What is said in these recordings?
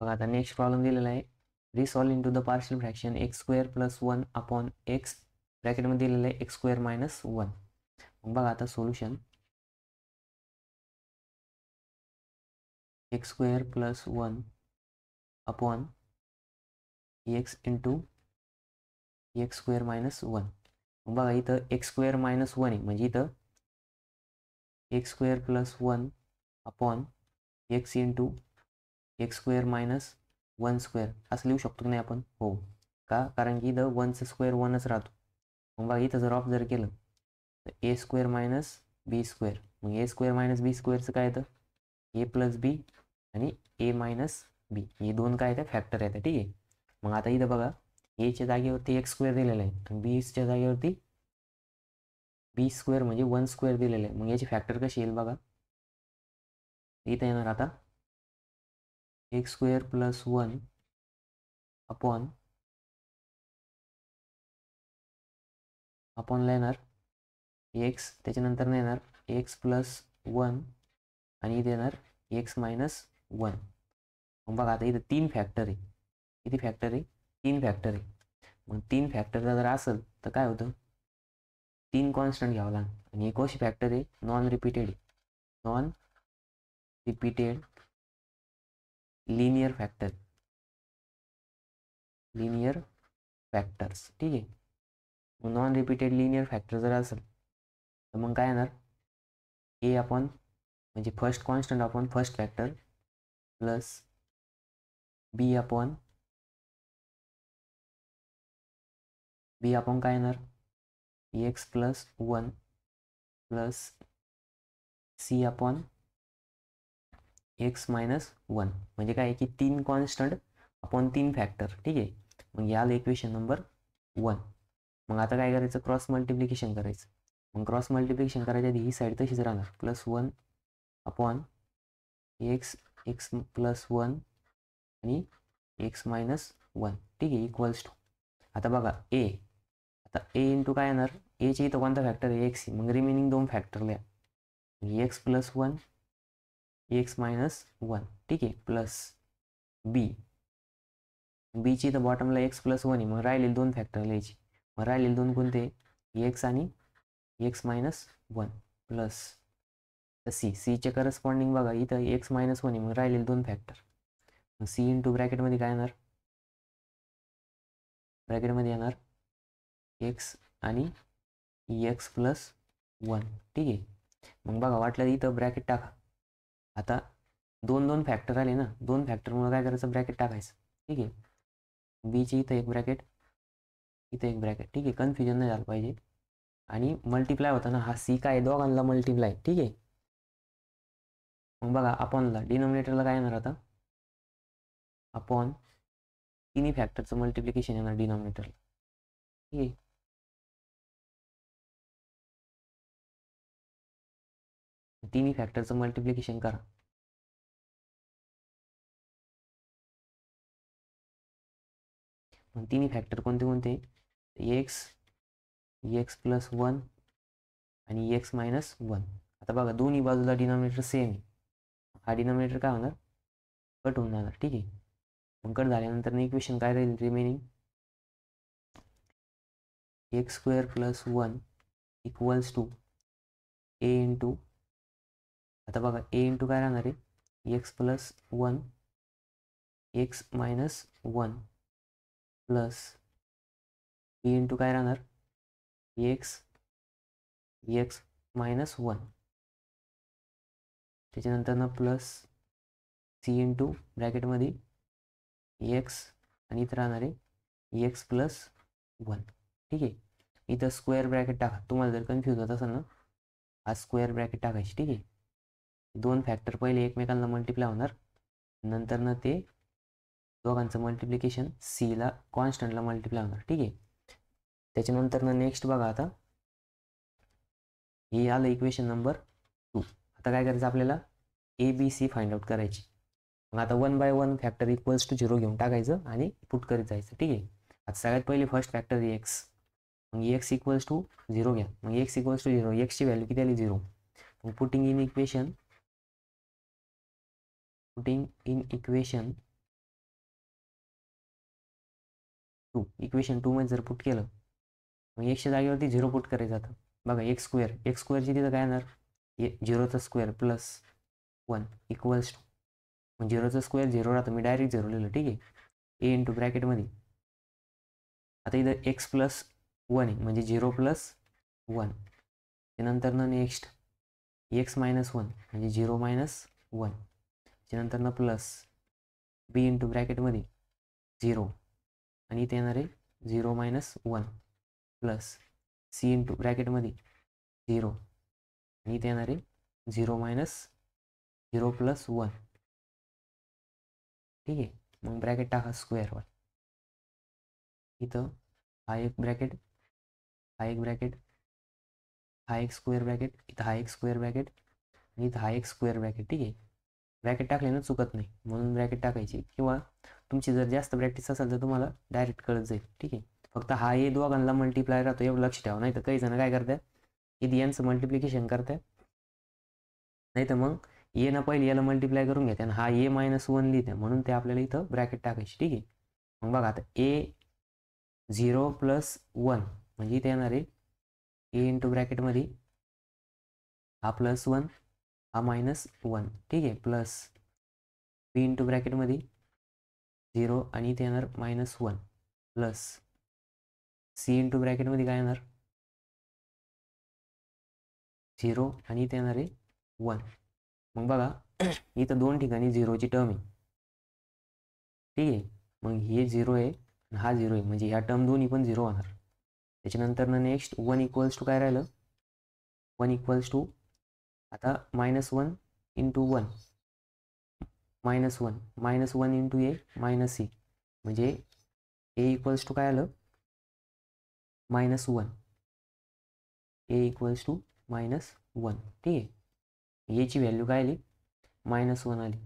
बघा आता next problem दिलेला आहे. Resolve into the partial fraction X square plus 1 upon X ब्रॅकेटमध्ये दिलेलं आहे एक्स स्क्वेअर मायनस 1. मग बघा आता solution X square plus 1 upon X into X square minus 1. मग बघा इथं एक्स स्क्वेअर मायनस 1 आहे, म्हणजे इथं x square plus 1 upon X into X square minus 1 square असं लिहू शकतो की नाही आपण? हो. का? कारण की इथं 1चा स्क्वेअर 1च राहतो. मग बघा इथं जर ऑब्झर्व केलं तर ए स्क्वेअर मायनस बी स्क्वेअर. मग ए स्क्वेअर मायनस बी स्क्वेअरचं काय येतं? ए प्लस बी आणि ए मायनस बी हे दोन काय येतं? फॅक्टर येतं. ठीक आहे. मग आता इथं बघा एच्या जागेवरती एक्स स्क्वेअर दिलेला आहे आणि बीच्या जागेवरती बी स्क्वेअर म्हणजे 1 स्क्वेअर दिलेलं आहे. मग याची फॅक्टर कशी येईल बघा. इथं येणार आता एक्स स्क्वेअर प्लस 1 अपॉन अपॉनला येणार एक्स, त्याच्यानंतर येणार एक्स प्लस 1 आणि इथे येणार एक्स मायनस 1. मग बघा आता इथं 3 फॅक्टर आहे. किती फॅक्टर आहे? 3 फॅक्टर आहे. मग 3 फॅक्टरचा जर असेल तर काय होतं? 3 कॉन्स्टंट घ्यावं लागेल आणि एक अशी फॅक्टर आहे नॉन रिपीटेड लिनियर फॅक्टर्स. ठीक आहे. मग नॉन रिपीटेड लिनियर फॅक्टर जर असेल तर मग काय येणार? ए अपॉन म्हणजे first constant upon first factor plus B upon काय येणार? X plus 1 plus C upon X minus 1. म्हणजे काय की 3 कॉन्स्टंट अपॉन 3 फॅक्टर. ठीक आहे. मग याला इक्वेशन नंबर 1. मग आता काय करायचं? क्रॉस मल्टिप्लिकेशन करायचं. मग क्रॉस मल्टिप्लिकेशन करायच्या आधी ही साईड तशीच राहणार plus 1 upon x x plus 1 आणि एक्स मायनस 1. ठीक आहे. इक्वल्स टू आता बघा ए. आता ए इंटू काय येणार? एची इथं कोणता फॅक्टर आहे? एक्स. मग रिमेनिंग 2 फॅक्टर लिहा. X plus 1 x minus 1. ठीक आहे. प्लस बी. बीची तर बॉटमला एक्स प्लस 1 आहे. मग राहिलेली 2 फॅक्टर लिहायची. मग राहिलेले 2 कोणते? एक्स आणि एक्स मायनस 1 प्लस सी. सीचे करस्पॉन्डिंग बघा इथं एक्स मायनस 1 आहे. मग राहिलेले 2 फॅक्टर. मग सी इंटू ब्रॅकेटमध्ये काय येणार? ब्रॅकेटमध्ये येणार एक्स आणि एक्स प्लस 1. ठीक आहे. मग बघा वाटलं इथं ब्रॅकेट टाका. आता 2 फॅक्टर आले ना, 2 फॅक्टरमुळे काय करायचं? ब्रॅकेट टाकायचं. ठीक आहे. बीची इथं एक ब्रॅकेट, इथं एक ब्रॅकेट. ठीक आहे. कन्फ्युजन नाही झालं पाहिजे. आणि मल्टिप्लाय होता ना, हा सी काय दोघांना मल्टिप्लाय. ठीक आहे. मग बघा अपॉनला डिनोमिनेटरला काय येणार आता? अपॉन तिन्ही फॅक्टरचं मल्टिप्लिकेशन येणार डिनोमिनेटरला. ठीक आहे. तिन्ही फॅक्टरचं मल्टिप्लिकेशन करा. मग तिन्ही फॅक्टर कोणते कोणते? एक्स एक्स प्लस 1 आणि एक्स मायनस 1. आता बघा दोन्ही बाजूला डिनॉमिनेटर सेम आहे. हा डिनॉमिनेटर काय होणार? कट होऊन जाणार. ठीक आहे. मग कट झाल्यानंतर इक्वेशन काय राहील remaining? X square plus 1 equals to a into. आता बघा ए इंटू काय राहणार आहे? X plus 1 x minus 1 plus b into काय राहणार? X x minus 1. त्याच्यानंतर ना प्लस सी इंटू ब्रॅकेटमध्ये एक्स आणि इथं राहणार आहे एक्स प्लस 1. ठीक आहे. इथं स्क्वेअर ब्रॅकेट टाका. तुम्हाला जर कन्फ्यूज होत असेल ना, हा स्क्वेअर ब्रॅकेट टाकायची. ठीक आहे. 2 फॅक्टर पहिले एकमेकांना मल्टिप्लाय होणार, नंतर ना ते दोघांचं मल्टिप्लिकेशन सीला कॉन्स्टंटला मल्टिप्लाय होणार. ठीक आहे. त्याच्यानंतर ना नेक्स्ट बघा आता हे आलं इक्वेशन नंबर 2. आता काय करायचं आपल्याला? A B C find out करायची. मग आता 1 बाय 1 फॅक्टर इक्वल्स टू 0 घेऊन टाकायचं आणि पुट करीत जायचं. ठीक आहे. आता सगळ्यात पहिले फर्स्ट फॅक्टर एक्स. मग एक्स इक्वल्स टू 0 घ्या. मग एक्स इक्वल्स टू 0. एक्सची व्हॅल्यू किती आली? 0. मग पुटिंग इन इक्वेशन 2 इक्वेशन 2 मध्ये जर पुट केलं मग एक्सच्या जागेवरती 0 पुट करायचं जातं. बघा एक्स स्क्वेअरची तिथं काय येणार 0चा स्क्वेअर प्लस 1 इक्वल्स टू मग 0चा स्क्वेअर 0 राहतो मी डायरेक्ट 0 लिहिलं ठीक आहे. ए इंटू ब्रॅकेटमध्ये आता इथं एक्स प्लस 1 आहे म्हणजे 0 प्लस 1 त्यानंतर नेक्स्ट एक्स मायनस 1 म्हणजे 0 मायनस 1 त्यानंतर प्लस बी इंटू ब्रॅकेटमध्ये 0 आणि इथे येणार आहे 0 मायनस 1 प्लस सी इंटू ब्रॅकेटमध्ये 0 आणि इथे येणार आहे 0 मायनस 0 प्लस 1 ठीक आहे. मग ब्रॅकेट टाका स्क्वेअरवर इथं हा एक ब्रॅकेट हा एक ब्रॅकेट हा एक स्क्वेअर ब्रॅकेट इथं हा एक स्क्वेअर ब्रॅकेट आणि इथं हा एक स्क्वेअर ब्रॅकेट ठीक आहे. ब्रॅकेट टाकले ना चुकत नाही म्हणून ब्रॅकेट टाकायची किंवा तुमची जर जास्त प्रॅक्टिस असेल तर तुम्हाला डायरेक्ट कळत जाईल ठीक आहे. फक्त हा ए दोघांना मल्टिप्लाय राहतो एवढं लक्ष ठेवा. नाही तर काही जण काय करतात इथे यांचं मल्टिप्लिकेशन करतात नाही तर मग ए ना पहिले याला मल्टिप्लाय करून घेते आणि हा ए मायनस 1 लिहिते म्हणून ते आपल्याला इथं ब्रॅकेट टाकायची ठीक आहे. मग बघा आता ए 0 प्लस 1 म्हणजे इथे येणार आहे ए इंटू ब्रॅकेटमध्ये हा प्लस 1 हा मायनस 1 ठीक आहे प्लस बी इंटू ब्रॅकेटमध्ये 0 आणि इथे येणार मायनस 1 प्लस सी इंटू ब्रॅकेटमध्ये काय येणार 0 आणि इथे येणार आहे 1. मग बघा इथं दोन ठिकाणी 0ची टर्म आहे ठीक आहे. मग हे 0 आहे आणि हा 0 आहे म्हणजे ह्या टर्म दोन्ही पण 0 होणार. त्याच्यानंतर नेक्स्ट 1 इक्वल्स टू काय राहिलं 1 इक्वल्स टू आता मायनस 1 इंटू 1 मायनस 1 इंटू ए मायनस सी म्हणजे ए इक्वल्स टू काय आलं -1 ए इक्वल्स टू -1 ठीक आहे. एची व्हॅल्यू काय आली -1 आली.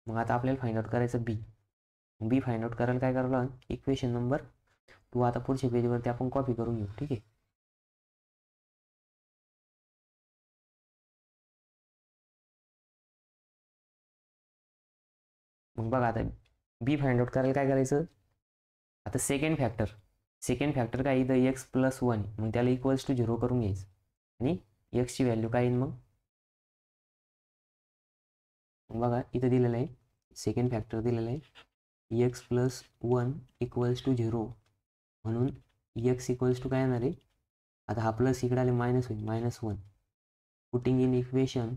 मग आता आपल्याला फाइंड आउट करायचं बी फाइंड आउट करायला काय करावं लागेल इक्वेशन नंबर 2 आता पुढच्या पेजवरती आपण कॉपी करून घेऊ ठीक आहे. मग बघा आता बी फाइंड आउट करायला काय करायचं आता सेकंड फॅक्टर काय इथं एक्स प्लस 1 मग त्याला इक्वल्स टू 0 करून घ्यायचं आणि एक्सची व्हॅल्यू काय येईल मग बघा इथं दिलेलं आहे सेकंड फॅक्टर दिलेलं आहे एक्स प्लस 1 इक्वल्स टू 0 म्हणून एक्स इक्वल्स टू काय येणार आहे आता हा प्लस इकडे आले मायनस होईल -1 पुटिंग इन इक्वेशन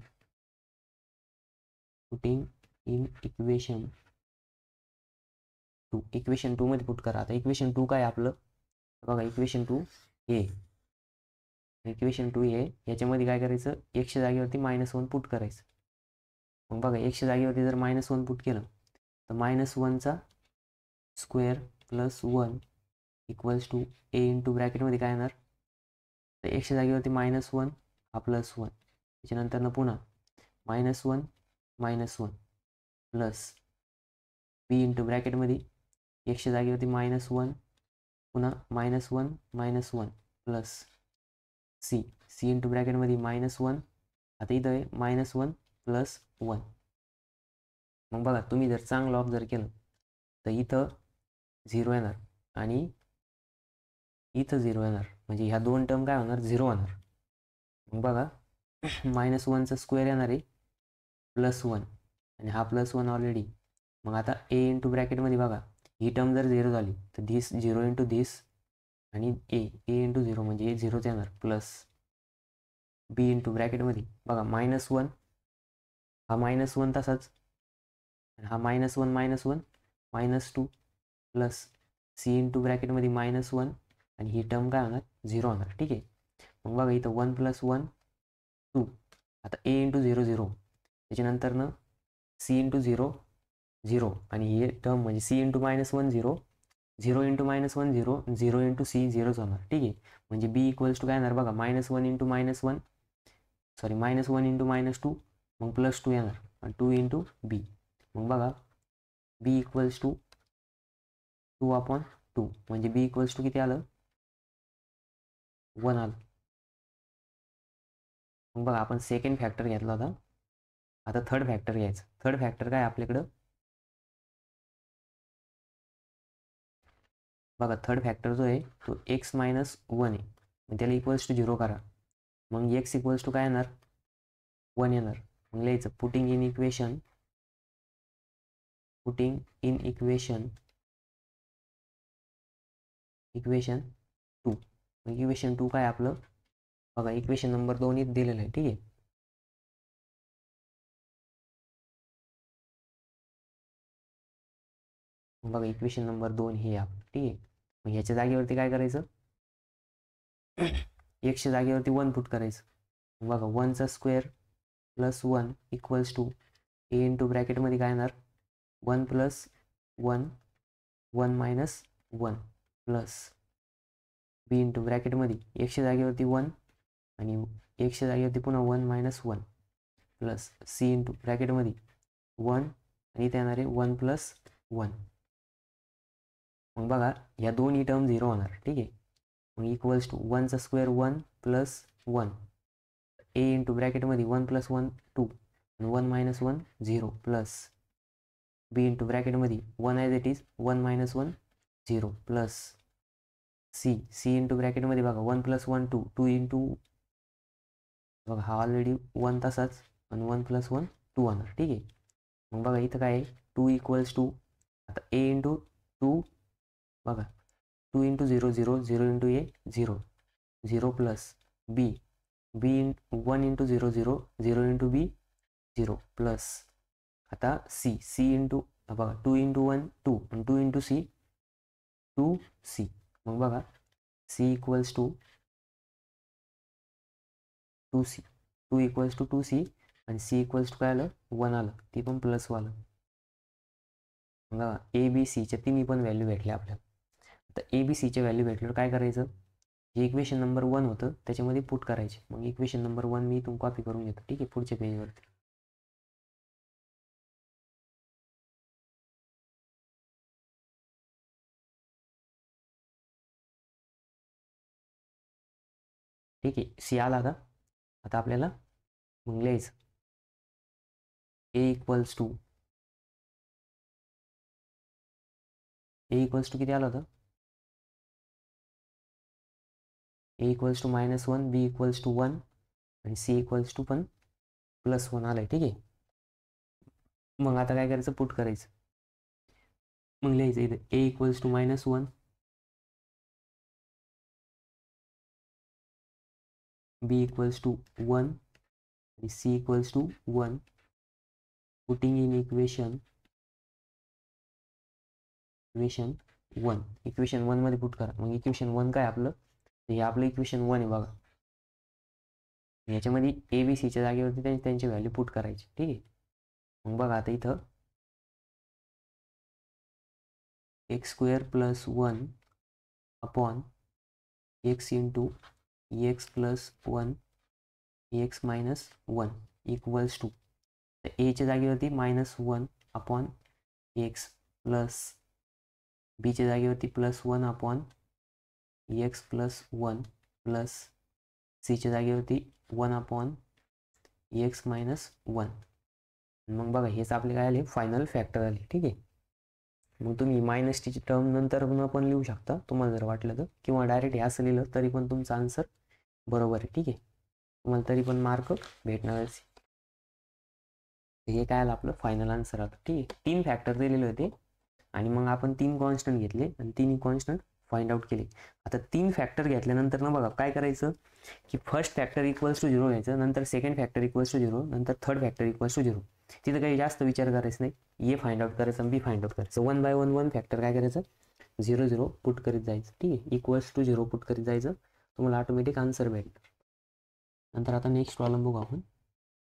2 इक्वेशन 2 मध्ये पुट करा. आता इक्वेशन 2 काय आपलं बघा इक्वेशन 2 हे याच्यामध्ये काय करायचं एक्सच्या जागेवरती -1 पुट करायचं. मग बघा एक्सच्या जागेवरती जर -1 पुट केलं तर -1चा square plus 1 equals to a into ब्रॅकेटमध्ये काय येणार तर एक्सच्या जागेवरती -1 हा +1 त्याच्यानंतर पुन्हा -1 प्लस बी इंटू ब्रॅकेटमध्ये एक्सच्या जागेवरती -1 पुन्हा -1 प्लस सी इंटू ब्रॅकेटमध्ये -1 आता इथं आहे -1 प्लस 1. मग बघा तुम्ही जर चांगलं ऑब्झर्व केलं तर इथं 0 येणार आणि इथं 0 येणार म्हणजे ह्या दोन टर्म काय होणार 0 होणार. मग बघा -1चा स्क्वेअर येणार आहे +1 आणि हा +1 ऑलरेडी. मग आता ए इंटू ब्रॅकेटमध्ये बघा ही टर्म जर 0 झाली तर धिस 0 इंटू धिस आणि ए इंटू 0 म्हणजे ए 0च येणार प्लस बी इंटू ब्रॅकेटमध्ये बघा -1 हा -1 तसाच हा -1 -2 प्लस सी इंटू ब्रॅकेटमध्ये -1 आणि ही टर्म काय होणार 0 होणार ठीक आहे. मग बघा इथं 1 + 1 2 आता ए इंटू 0 0 त्याच्यानंतर सी इंटू 0 0 आणि हे टर्म म्हणजे c into -1 0 0 into -1 0 0 into c 0च होणार ठीक आहे. म्हणजे बी इक्वल्स टू काय येणार बघा -1 इंटू -1 सॉरी -1 इंटू -2 मग +2 येणार आणि 2 इंटू बी. मग बघा बी इक्वल्स टू 2/2 म्हणजे बी इक्वल्स टू किती आलं 1 आलं. मग बघा आपण सेकंड फॅक्टर घेतला होता आता थर्ड फॅक्टर घ्यायचं. थर्ड फॅक्टर काय आपल्याकडं बघा थर्ड फॅक्टर जो आहे तो x मायनस 1 आहे, मग त्याला इक्वल्स टू 0 करा. मग x इक्वल्स टू काय येणार 1 येणार. मग लिहायचं पुटिंग इन इक्वेशन इक्वेशन 2. मग इक्वेशन 2 काय आपलं बघा इक्वेशन नंबर 2 इथं दिलेलं आहे. ठीक आहे, बघा इक्वेशन नंबर 2 हे आपलं. ठीक आहे, मग ह्याच्या जागेवरती काय करायचं एक्सच्या जागेवरती 1 पुट करायचं. बघा 1चा square plus 1 equals to a into ब्रॅकेटमध्ये काय येणार 1 plus 1 1 minus 1 plus b into ब्रॅकेटमध्ये एक्सच्या जागेवरती 1 आणि एक्सच्या जागेवरती पुन्हा 1 मायनस 1 प्लस सी इंटू ब्रॅकेटमध्ये 1 आणि इथे येणार आहे 1 प्लस 1. मग बघा ह्या दोन्ही टर्म 0 होणार. ठीक आहे, मग इक्वल्स टू 1चा स्क्वेअर 1 प्लस 1 ए इंटू ब्रॅकेटमध्ये 1 प्लस 1 2 आणि 1 मायनस 1 0 प्लस बी इंटू ब्रॅकेटमध्ये 1 as it is 1 minus 1 0 plus c into ब्रॅकेटमध्ये बघा 1 प्लस 1 2 2 इंटू बघा हा ऑलरेडी 1 तसाच आणि 1 प्लस 1 2 होणार. ठीक आहे, मग बघा इथं काय आहे 2 इक्वल्स टू आता ए इंटू 2 बघा 2 इंटू 0 0 0 इंटू ए 0 0 प्लस बी 1 इंटू 0 0 0 इंटू बी 0 प्लस आता सी इंटू बघा 2 इंटू 1 2 आणि 2 इंटू सी 2c. मग बघा C equals to 2c 2 equals to 2c आणि सी इक्वल्स टू काय आलं 1 आलं, ती पण प्लस आलं. बघा ए बी सीच्या तिन्ही पण व्हॅल्यू भेटल्या आपल्याला. तर ए बी सीचे व्हॅल्यू भेटल्यावर काय करायचं जे इक्वेशन नंबर 1 होतं त्याच्यामध्ये पुट करायचे. मग इक्वेशन नंबर 1 मी इथून कॉपी करून घेतो. ठीक आहे, पुढच्या पेजवरती ठीक आहे सी आला का आता आपल्याला मग लिहायचं ए इक्वल्स टू किती आलं होतं a equals to -1 b equals to 1 आणि सी इक्वल्स टू पण +1 आलं आहे. ठीक आहे, मग आता काय करायचं पुट करायचं. मग लिहायचं इथं a equals to -1 b equals to 1 आणि c equals to 1 putting in equation 1 equation 1 मध्ये पुट करा. मग इक्वेशन 1 काय आपलं हे आपलं इक्वेशन 1 आहे बघा. याच्यामध्ये ए बी सीच्या जागेवरती त्यांची व्हॅल्यू पुट करायची. ठीक आहे, मग बघा आता इथं x² + 1 upon x into x + 1 x - 1 equals to एच्या जागेवरती -1 अपॉन x प्लस बीच्या जागेवरती +1 अपॉन x + 1 प्लस सीच्या जागेवरती 1 अपॉन x - 1. मग बघा हेच आपले काय आले फायनल फॅक्टर आले. ठीक आहे, मग तुम्ही -टीची टर्म नंतर पण लिहू शकता तुम्हाला जर वाटलं तर, किंवा डायरेक्ट हे असं लिहिलं तरी पण तुमचा आन्सर बरोबर आहे. ठीक आहे, तुम्हाला तरी पण मार्क भेटणारच. हे काय आलं आपलं फायनल आन्सर आता. ठीक आहे, 3 फॅक्टर दिलेले होते आणि मग आपण 3 कॉन्स्टंट घेतले आणि 3 कॉन्स्टंट फाइंड आउट केले. आता 3 फॅक्टर घेतल्यानंतर ना बघा काय करायचं की फर्स्ट फॅक्टर इक्वल्स टू 0 घ्यायचं, नंतर सेकंड फॅक्टर इक्वल्स टू 0, नंतर थर्ड फॅक्टर इक्वल्स टू 0. तिथं काही जास्त विचार करायचं नाही, ए फाइंड आउट करायचं आणि बी फाइंड आउट करायचं. 1 बाय 1 फॅक्टर काय करायचं 0 0 पुट करीत जायचं. ठीक आहे, इक्वल्स टू 0 पुट करीत जायचं, तुम्हाला ऑटोमॅटिक आन्सर भेटणार. नंतर आता नेक्स्ट प्रॉब्लेम बघू आपण.